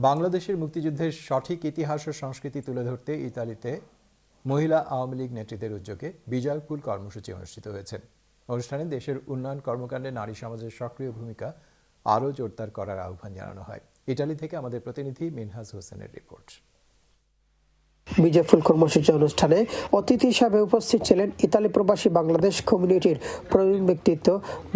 বাংলাদেশের মুক্তিযুদ্ধের সঠিক ইতিহাস ও সংস্কৃতি তুলে ধরতে ইতালিতে মহিলা আওয়ামী লীগ নেতৃত্বের উদ্যোগে বিজয় ফুল কর্মসূচি অনুষ্ঠিত হয়েছে। অনুষ্ঠানে দেশের উন্নয়ন কর্মকাণ্ডে নারী সমাজের সক্রিয় ভূমিকা আরও জোরদার করার আহ্বান জানানো হয়। ইতালি থেকে আমাদের প্রতিনিধি মিনহাজ হোসেনের রিপোর্ট। বিজয় ফুল কর্মসূচি অনুষ্ঠানে অতিথি হিসাবে উপস্থিত ছিলেন ইতালি প্রবাসী বাংলাদেশ কমিউনিটির প্রবীণ ব্যক্তিত্ব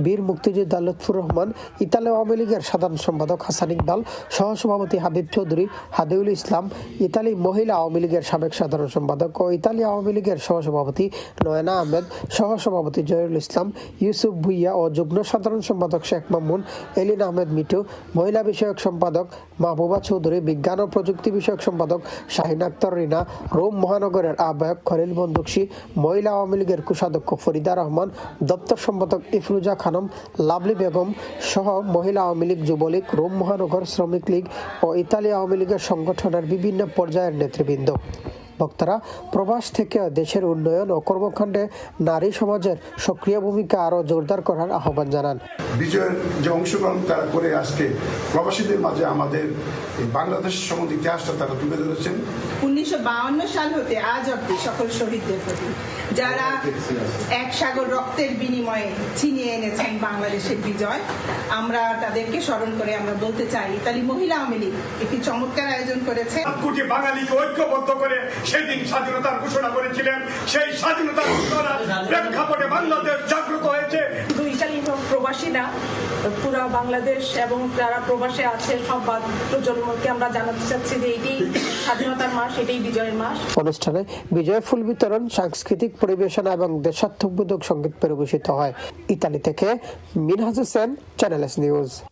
বীর মুক্তিযোদ্ধা লুৎফুর রহমান, ইতালি আওয়ামী লীগের সাধারণ সম্পাদক হাসান ইকবাল, সহসভাপতি হাবিব চৌধুরী, হাদিউল ইসলাম, ইতালি মহিলা আওয়ামী লীগের সাবেক সাধারণ সম্পাদক ও ইতালি আওয়ামী লীগের সহসভাপতি নয়না আহমেদ, সহসভাপতি জহিরুল ইসলাম, ইউসুফ ভুইয়া ও যুগ্ম সাধারণ সম্পাদক শেখ মামুন, এলিন আহমেদ মিটু, মহিলা বিষয়ক সম্পাদক মাহবুবা চৌধুরী, বিজ্ঞান ও প্রযুক্তি বিষয়ক সম্পাদক শাহিন আক্তার রিনা, রোম মহানগরের আহ্বায়ক খলিল বন্দুকশী, মহিলা আওয়ামী লীগের কোষাধ্যক্ষ ফরিদা রহমান, দপ্তর সম্পাদক ইফরুজা খানম, লাভলি বেগম সহ মহিলা আওয়ামী লীগ, যুবলীগ, রোম মহানগর শ্রমিক লীগ ও ইতালি আওয়ামী লীগের সংগঠনের বিভিন্ন পর্যায়ের নেতৃবৃন্দ। বক্তারা প্রবাস থেকে দেশের উন্নয়ন ও কর্মকাণ্ডে নারী সমাজের সক্রিয় ভূমিকা আরও জোরদার করার আহ্বান জানান। বিজয়ের যে অংশগ্রহণ তারা করে আজকে প্রবাসীদের মাঝে আমাদের বাংলাদেশের সম্বন্ধে ইতিহাসটা তারা তুলে ধরেছেন। 1952 সাল হতে আজ অব্দি সকল শহীদদের প্রতি যারা এক সাগর রক্তের বিনিময়ে ছিনিয়ে এনেছেন বাংলাদেশের বিজয়, আমরা তাদেরকে স্মরণ করে আমরা বলতে চাই ইতালি মহিলা আওয়ামী লীগ একটি চমৎকার আয়োজন করেছে। কোটি বাঙালিকে ঐক্যবদ্ধ করে সেদিন স্বাধীনতার ঘোষণা করেছিলেন। সেই স্বাধীনতার ঘোষণার প্রেক্ষাপটে বাংলাদেশ জাগ্রত হয়েছে। শুধু ইতালি প্রবাসী না, পুরো বাংলাদেশ এবং যারা প্রবাসে আছে সব প্রজন্মকে আমরা জানাতে চাচ্ছি যে এটাই স্বাধীনতার মাস, এটাই বিজয়ের মাস। অনুষ্ঠানে বিজয় ফুল বিতরণ, সাংস্কৃতিক পরিবেশনা এবং দেশাত্মবোধক সঙ্গীত পরিবেশিত হয়। ইতালি থেকে Minhaj Hossain, channel S news.